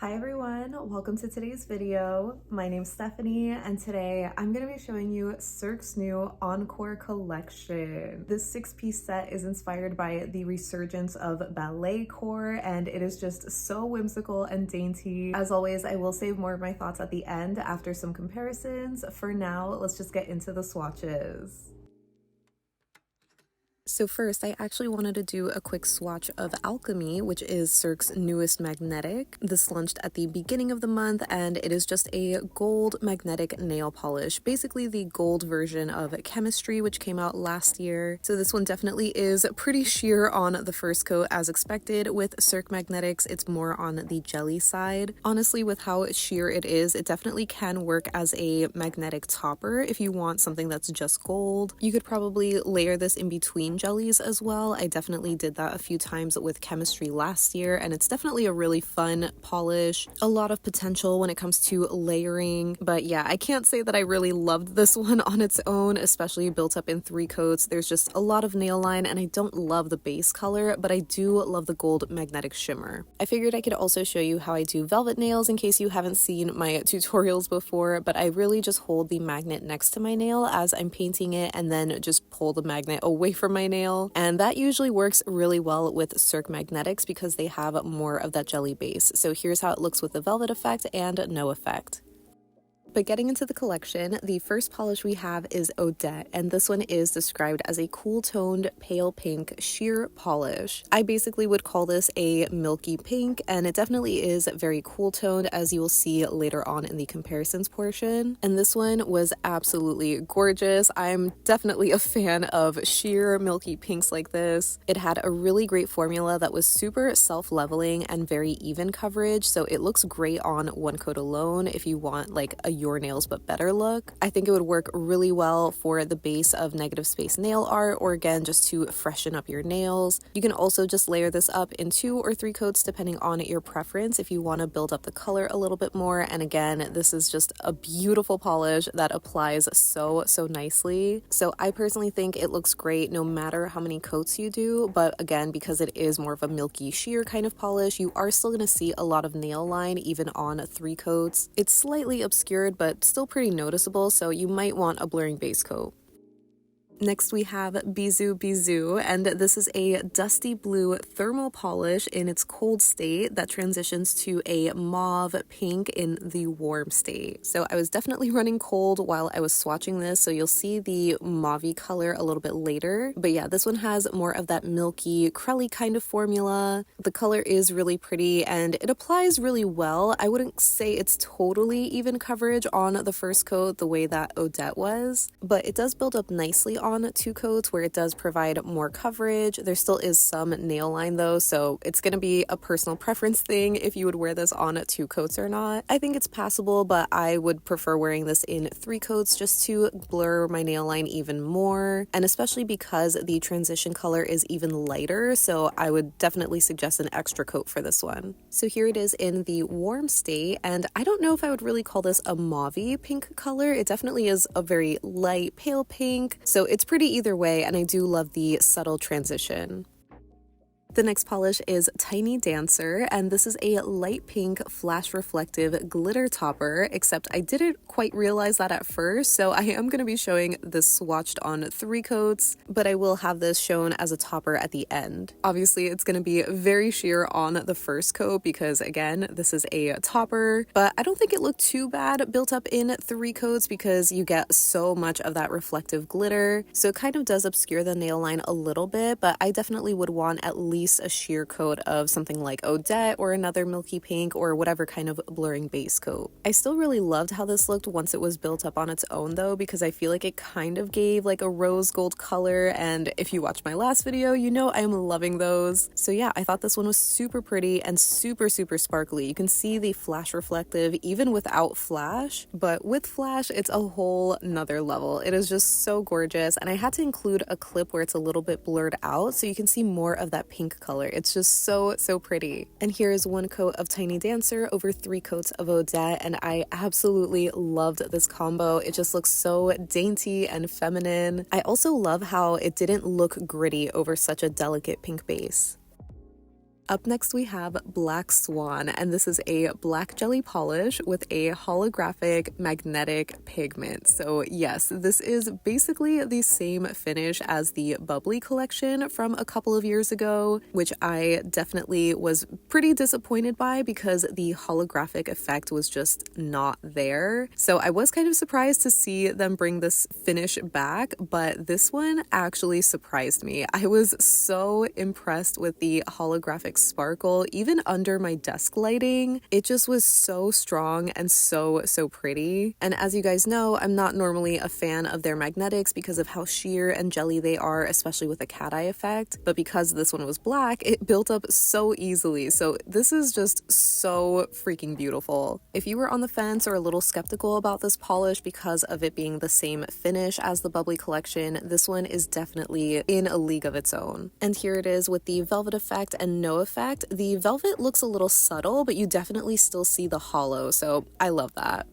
Hi everyone, welcome to today's video. My name's Stephanie and today I'm going to be showing you Cirque's new Encore Collection. This 6-piece set is inspired by the resurgence of balletcore and it is just so whimsical and dainty. As always, I will save more of my thoughts at the end after some comparisons. For now, let's just get into the swatches. So first, I actually wanted to do a quick swatch of Alchemy, which is Cirque's newest magnetic. This launched at the beginning of the month, and it is just a gold magnetic nail polish, basically the gold version of Chemistry, which came out last year. So this one definitely is pretty sheer on the first coat as expected. With Cirque Magnetics, it's more on the jelly side. Honestly, with how sheer it is, it definitely can work as a magnetic topper if you want something that's just gold. You could probably layer this in between jellies as well. I definitely did that a few times with Chemistry last year, and it's definitely a really fun polish. A lot of potential when it comes to layering, but yeah, I can't say that I really loved this one on its own, especially built up in 3 coats. There's just a lot of nail line, and I don't love the base color, but I do love the gold magnetic shimmer. I figured I could also show you how I do velvet nails in case you haven't seen my tutorials before, but I really just hold the magnet next to my nail as I'm painting it and then just pull the magnet away from my nail, and that usually works really well with Cirque Magnetics because they have more of that jelly base. So here's how it looks with the velvet effect and no effect. But getting into the collection, the first polish we have is Odette, and this one is described as a cool-toned pale pink sheer polish. I basically would call this a milky pink, and it definitely is very cool-toned, as you will see later on in the comparisons portion. And this one was absolutely gorgeous. I'm definitely a fan of sheer milky pinks like this. It had a really great formula that was super self-leveling and very even coverage, so it looks great on one coat alone if you want like a your nails but better look. I think it would work really well for the base of negative space nail art, or again just to freshen up your nails. You can also just layer this up in 2 or 3 coats depending on your preference if you want to build up the color a little bit more. And again, this is just a beautiful polish that applies so nicely. So I personally think it looks great no matter how many coats you do, but again, because it is more of a milky sheer kind of polish, you are still going to see a lot of nail line even on 3 coats. It's slightly obscured but still pretty noticeable, so you might want a blurring base coat. Next we have Bisou Bisou, and this is a dusty blue thermal polish in its cold state that transitions to a mauve pink in the warm state. So I was definitely running cold while I was swatching this, so you'll see the mauve color a little bit later. But yeah, this one has more of that milky, crelly kind of formula. The color is really pretty and it applies really well. I wouldn't say it's totally even coverage on the first coat the way that Odette was, but it does build up nicely on 2 coats where it does provide more coverage. There still is some nail line though, so it's going to be a personal preference thing if you would wear this on 2 coats or not. I think it's passable, but I would prefer wearing this in 3 coats just to blur my nail line even more, and especially because the transition color is even lighter, so I would definitely suggest an extra coat for this one. So here it is in the warm state, and I don't know if I would really call this a mauve pink color. It definitely is a very light pale pink, so it's pretty either way, and I do love the subtle transition. The next polish is Tiny Dancer, and this is a light pink flash reflective glitter topper, except I didn't quite realize that at first, so I am going to be showing this swatched on 3 coats, but I will have this shown as a topper at the end. Obviously, it's going to be very sheer on the first coat because, again, this is a topper, but I don't think it looked too bad built up in 3 coats because you get so much of that reflective glitter, so it kind of does obscure the nail line a little bit, but I definitely would want at least a sheer coat of something like Odette or another milky pink or whatever kind of blurring base coat. I still really loved how this looked once it was built up on its own though, because I feel like it kind of gave like a rose gold color, and if you watched my last video, you know I'm loving those. So yeah, I thought this one was super pretty and super sparkly. You can see the flash reflective even without flash, but with flash it's a whole nother level. It is just so gorgeous, and I had to include a clip where it's a little bit blurred out so you can see more of that pink color. It's just so pretty. And here is 1 coat of Tiny Dancer over 3 coats of Odette, and I absolutely loved this combo. It just looks so dainty and feminine. I also love how it didn't look gritty over such a delicate pink base. Up next we have Black Swan, and this is a black jelly polish with a holographic magnetic pigment. So yes, this is basically the same finish as the Bubbly collection from a couple of years ago, which I definitely was pretty disappointed by because the holographic effect was just not there. So I was kind of surprised to see them bring this finish back, but this one actually surprised me. I was so impressed with the holographic sparkle, even under my desk lighting. It just was so strong and so pretty. And as you guys know, I'm not normally a fan of their magnetics because of how sheer and jelly they are, especially with the cat eye effect. But because this one was black, it built up so easily. So this is just so freaking beautiful. If you were on the fence or a little skeptical about this polish because of it being the same finish as the Bubbly collection, this one is definitely in a league of its own. And here it is with the velvet effect and no effect. The velvet looks a little subtle, but you definitely still see the hollow, so I love that.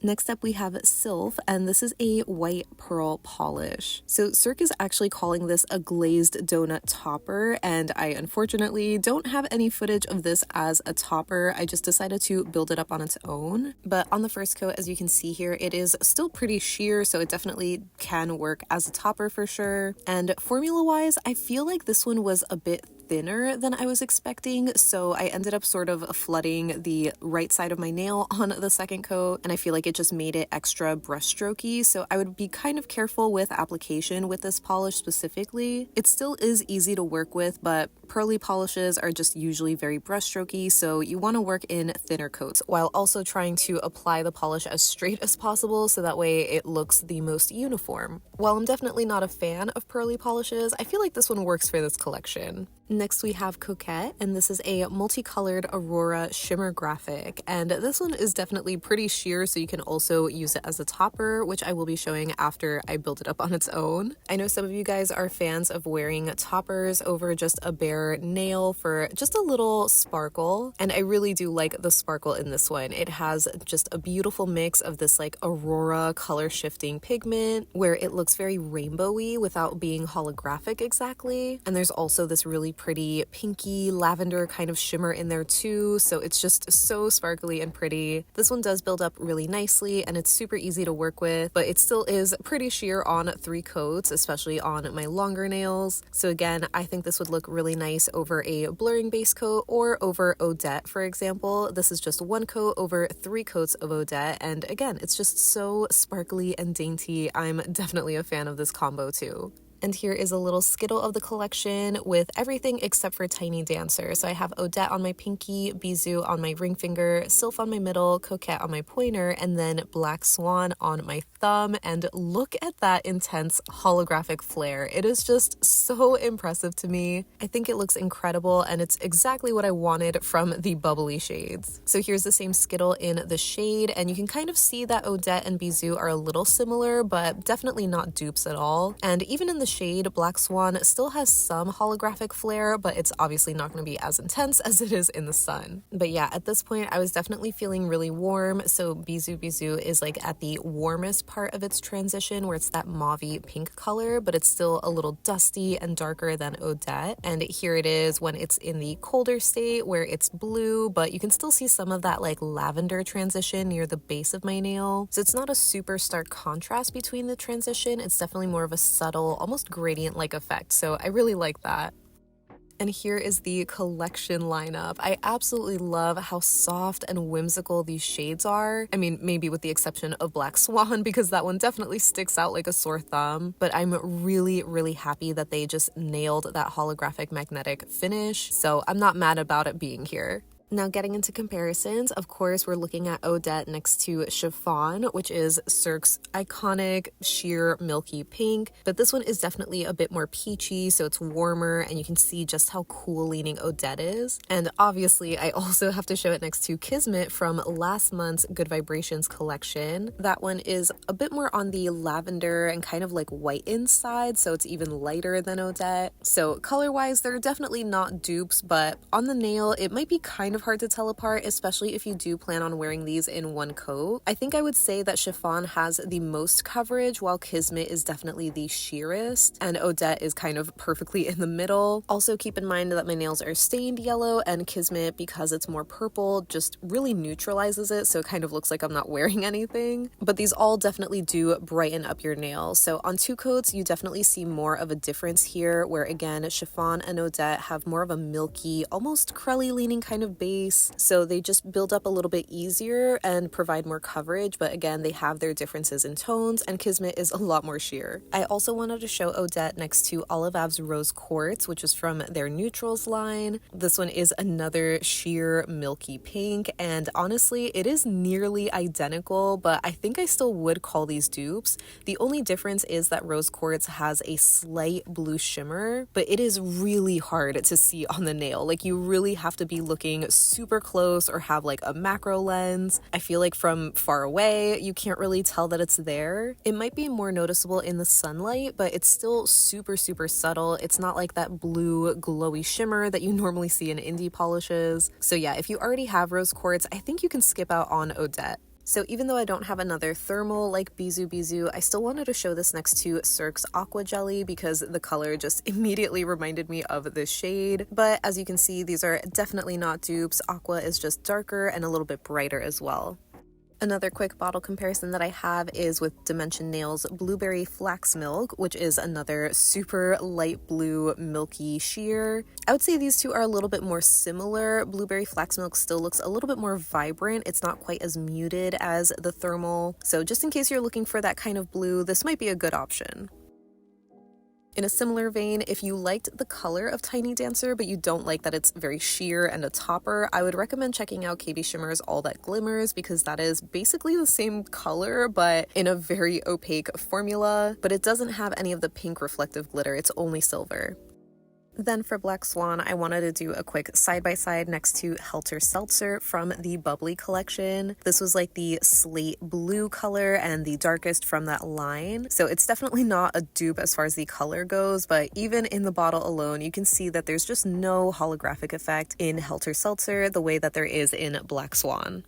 Next up we have Sylph, and this is a white pearl polish. So Cirque is actually calling this a glazed donut topper, and I unfortunately don't have any footage of this as a topper. I just decided to build it up on its own. But on the first coat, as you can see here, it is still pretty sheer, so it definitely can work as a topper for sure. And formula-wise, I feel like this one was a bit thinner than I was expecting, so I ended up sort of flooding the right side of my nail on the second coat, and I feel like it just made it extra brushstrokey, so I would be kind of careful with application with this polish specifically. It still is easy to work with, but pearly polishes are just usually very brushstrokey, so you want to work in thinner coats while also trying to apply the polish as straight as possible so that way it looks the most uniform. While I'm definitely not a fan of pearly polishes, I feel like this one works for this collection. Next we have Coquette, and this is a multicolored Aurora shimmer graphic, and this one is definitely pretty sheer, so you can also use it as a topper, which I will be showing after I build it up on its own. I know some of you guys are fans of wearing toppers over just a bare nail for just a little sparkle, and I really do like the sparkle in this one. It has just a beautiful mix of this like Aurora color shifting pigment where it looks very rainbowy without being holographic exactly, and there's also this really pretty pinky lavender kind of shimmer in there too, so it's just so sparkly and pretty. This one does build up really nicely and it's super easy to work with, but it still is pretty sheer on 3 coats, especially on my longer nails. So again, I think this would look really nice over a blurring base coat or over Odette, for example. This is just 1 coat over 3 coats of Odette, and again, it's just so sparkly and dainty. I'm definitely a fan of this combo too. And here is a little Skittle of the collection with everything except for Tiny Dancer. So I have Odette on my pinky, Bisou on my ring finger, Sylph on my middle, Coquette on my pointer, and then Black Swan on my thumb. And look at that intense holographic flare. It is just so impressive to me. I think it looks incredible, and it's exactly what I wanted from the bubbly shades. So here's the same Skittle in the shade, and you can kind of see that Odette and Bisou are a little similar, but definitely not dupes at all. And even in the shade, Black Swan still has some holographic flare, but it's obviously not going to be as intense as it is in the sun. But yeah, at this point I was definitely feeling really warm, so Bisou Bisou is like at the warmest part of its transition where it's that mauvey pink color, but it's still a little dusty and darker than Odette. And here it is when it's in the colder state where it's blue, but you can still see some of that like lavender transition near the base of my nail. So it's not a super stark contrast between the transition, it's definitely more of a subtle, almost gradient-like effect, so I really like that. And here is the collection lineup. I absolutely love how soft and whimsical these shades are. I mean, maybe with the exception of Black Swan, because that one definitely sticks out like a sore thumb, but I'm really happy that they just nailed that holographic magnetic finish, so I'm not mad about it being here. Now getting into comparisons, of course, we're looking at Odette next to Chiffon, which is Cirque's iconic sheer milky pink, but this one is definitely a bit more peachy, so it's warmer, and you can see just how cool leaning Odette is. And obviously, I also have to show it next to Kismet from last month's Good Vibrations collection. That one is a bit more on the lavender and kind of like white inside, so it's even lighter than Odette. So color-wise, they're definitely not dupes, but on the nail, it might be kind of of hard to tell apart, especially if you do plan on wearing these in one coat. I think I would say that Chiffon has the most coverage, while Kismet is definitely the sheerest, and Odette is kind of perfectly in the middle. Also keep in mind that my nails are stained yellow, and Kismet, because it's more purple, just really neutralizes it, so it kind of looks like I'm not wearing anything. But these all definitely do brighten up your nails. So on two coats, you definitely see more of a difference here, where again, Chiffon and Odette have more of a milky, almost crelly leaning kind of base. So they just build up a little bit easier and provide more coverage, but again, they have their differences in tones, and Kismet is a lot more sheer. I also wanted to show Odette next to Olive Ave's Rose Quartz, which is from their Neutrals line. This one is another sheer milky pink, and honestly, it is nearly identical, but I think I still would call these dupes. The only difference is that Rose Quartz has a slight blue shimmer, but it is really hard to see on the nail. Like, you really have to be looking super close or have like a macro lens. I feel like from far away, you can't really tell that it's there. It might be more noticeable in the sunlight, but it's still super subtle. It's not like that blue glowy shimmer that you normally see in indie polishes. So yeah, if you already have Rose Quartz, I think you can skip out on Odette. So even though I don't have another thermal like Bisou Bisou, I still wanted to show this next to Cirque's Aqua Jelly because the color just immediately reminded me of this shade. But as you can see, these are definitely not dupes. Aqua is just darker and a little bit brighter as well. Another quick bottle comparison that I have is with Dimension Nails Blueberry Flax Milk, which is another super light blue milky sheer. I would say these two are a little bit more similar. Blueberry Flax Milk still looks a little bit more vibrant. It's not quite as muted as the thermal. So just in case you're looking for that kind of blue, this might be a good option. In a similar vein, if you liked the color of Tiny Dancer, but you don't like that it's very sheer and a topper, I would recommend checking out KBShimmer's All That Glimmers because that is basically the same color, but in a very opaque formula, but it doesn't have any of the pink reflective glitter, it's only silver. Then for Black Swan, I wanted to do a quick side-by-side next to Helter Seltzer from the Bubbly collection. This was like the slate blue color and the darkest from that line. So it's definitely not a dupe as far as the color goes, but even in the bottle alone, you can see that there's just no holographic effect in Helter Seltzer the way that there is in Black Swan.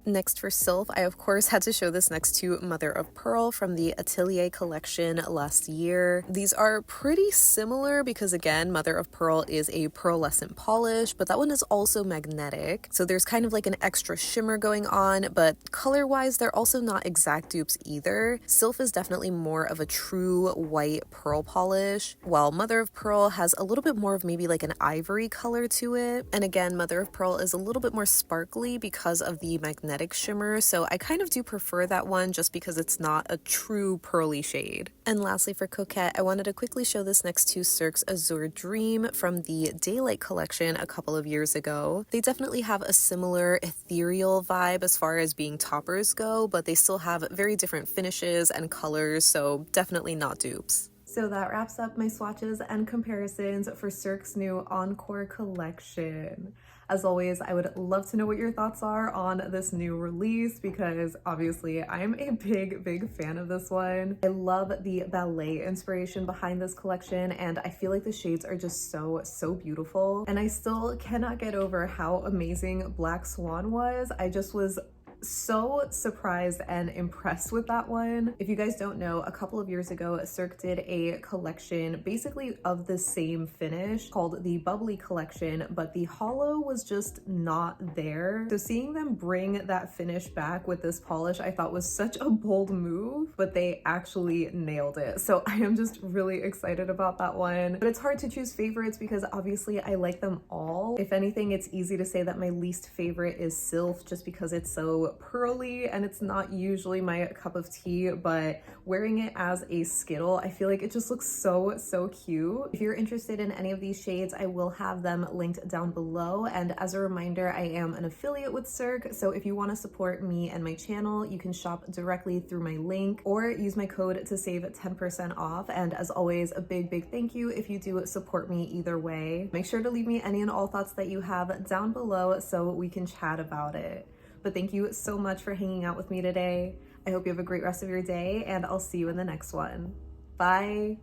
Next for Sylph, I of course had to show this next to Mother of Pearl from the Atelier collection last year. These are pretty similar because again, Mother of Pearl is a pearlescent polish, but that one is also magnetic. So there's kind of like an extra shimmer going on, but color-wise, they're also not exact dupes either. Sylph is definitely more of a true white pearl polish, while Mother of Pearl has a little bit more of maybe like an ivory color to it. And again, Mother of Pearl is a little bit more sparkly because of the magnetic shimmer, so I kind of do prefer that one just because it's not a true pearly shade. And lastly for Coquette, I wanted to quickly show this next to Cirque's Azure Dream from the Daylight collection a couple of years ago. They definitely have a similar ethereal vibe as far as being toppers go, but they still have very different finishes and colors, so definitely not dupes. So that wraps up my swatches and comparisons for Cirque's new Encore collection. As always, I would love to know what your thoughts are on this new release because obviously I'm a big fan of this one. I love the ballet inspiration behind this collection and I feel like the shades are just so beautiful. And I still cannot get over how amazing Black Swan was. I just was so surprised and impressed with that one. If you guys don't know, a couple of years ago, Cirque did a collection basically of the same finish called the Bubbly collection, but the hollow was just not there. So seeing them bring that finish back with this polish, I thought was such a bold move, but they actually nailed it. So I am just really excited about that one. But it's hard to choose favorites because obviously I like them all. If anything, it's easy to say that my least favorite is Sylph just because it's so pearly and it's not usually my cup of tea, but wearing it as a Skittle, I feel like it just looks so cute. If you're interested in any of these shades, I will have them linked down below. And as a reminder, I am an affiliate with Cirque, so if you want to support me and my channel, you can shop directly through my link or use my code to save 10% off. And as always, a big thank you if you do support me either way. Make sure to leave me any and all thoughts that you have down below so we can chat about it. But thank you so much for hanging out with me today. I hope you have a great rest of your day and I'll see you in the next one. Bye.